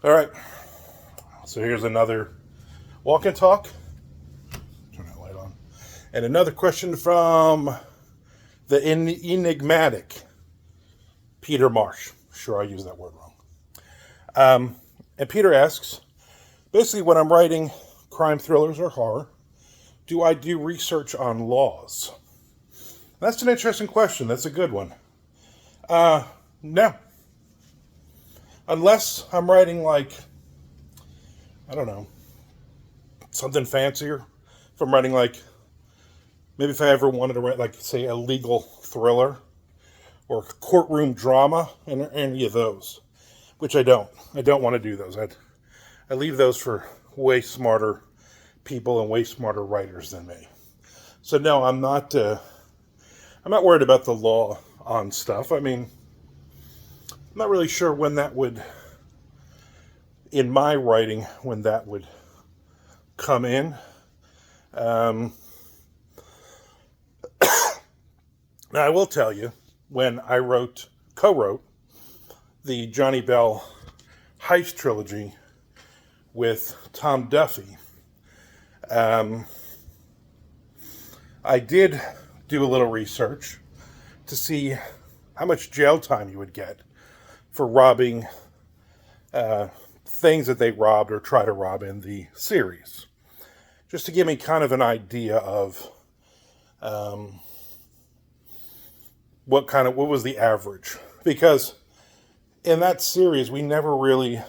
All right, so here's another walk and talk. Turn that light on. And another question from the enigmatic Peter Marsh. Sure, I used that word wrong. And Peter asks, basically, when I'm writing crime thrillers or horror, do I do research on laws? That's an interesting question. That's a good one. No. Unless I'm writing like, I don't know, something fancier. If I'm writing like, maybe if I ever wanted to write like, say, a legal thriller or a courtroom drama, and any of those, which I don't. I don't want to do those. I leave those for way smarter people and way smarter writers than me. So no, I'm not. I'm not worried about the law on stuff. I mean, I'm not really sure when that would, in my writing, when that would come in. Now, I will tell you, when I co-wrote the Johnny Bell Heist trilogy with Tom Duffy, I did do a little research to see how much jail time you would get for robbing things that they robbed or try to rob in the series, just to give me kind of an idea of what was the average. Because in that series, we never really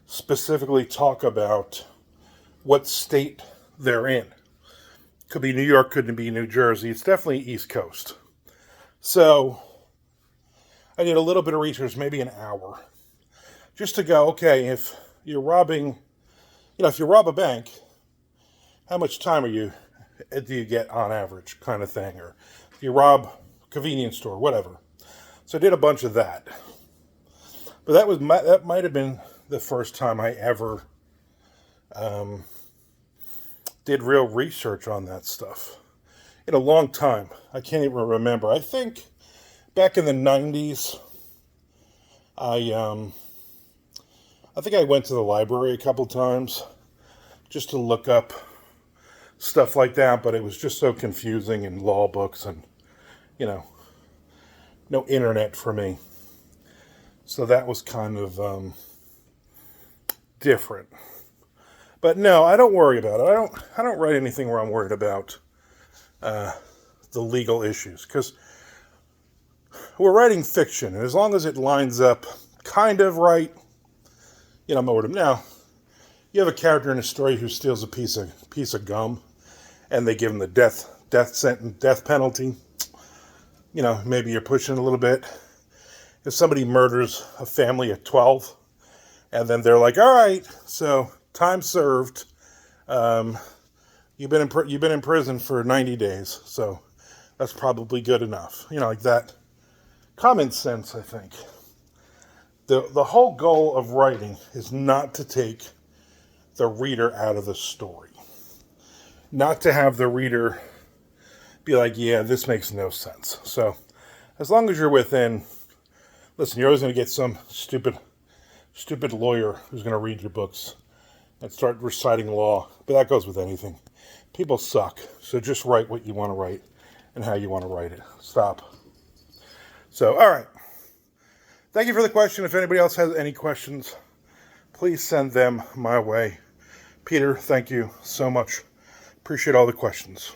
specifically talk about what state they're in. Could be New York, couldn't be New Jersey. It's definitely East Coast. So I did a little bit of research, maybe an hour, just to go, okay, if you're robbing, if you rob a bank, how much time do you get on average, kind of thing, or if you rob a convenience store, whatever. So I did a bunch of that, but that might have been the first time I ever did real research on that stuff in a long time. I can't even remember. I think back in the 90s, I think I went to the library a couple times just to look up stuff like that, but it was just so confusing in law books and, no internet for me. So that was kind of different. But no, I don't worry about it. I don't write anything where I'm worried about the legal issues, because we're writing fiction, and as long as it lines up kind of right, I'm not worried. Now, you have a character in a story who steals a piece of gum, and they give him the death sentence, death penalty. Maybe you're pushing a little bit. If somebody murders a family of 12, and then they're like, all right, so time served. You've been in prison for 90 days, so that's probably good enough. Like that. Common sense, I think. The whole goal of writing is not to take the reader out of the story. Not to have the reader be like, yeah, this makes no sense. So as long as you're within, listen, you're always going to get some stupid lawyer who's going to read your books and start reciting law. But that goes with anything. People suck. So just write what you want to write and how you want to write it. Stop. So, all right. Thank you for the question. If anybody else has any questions, please send them my way. Peter, thank you so much. Appreciate all the questions.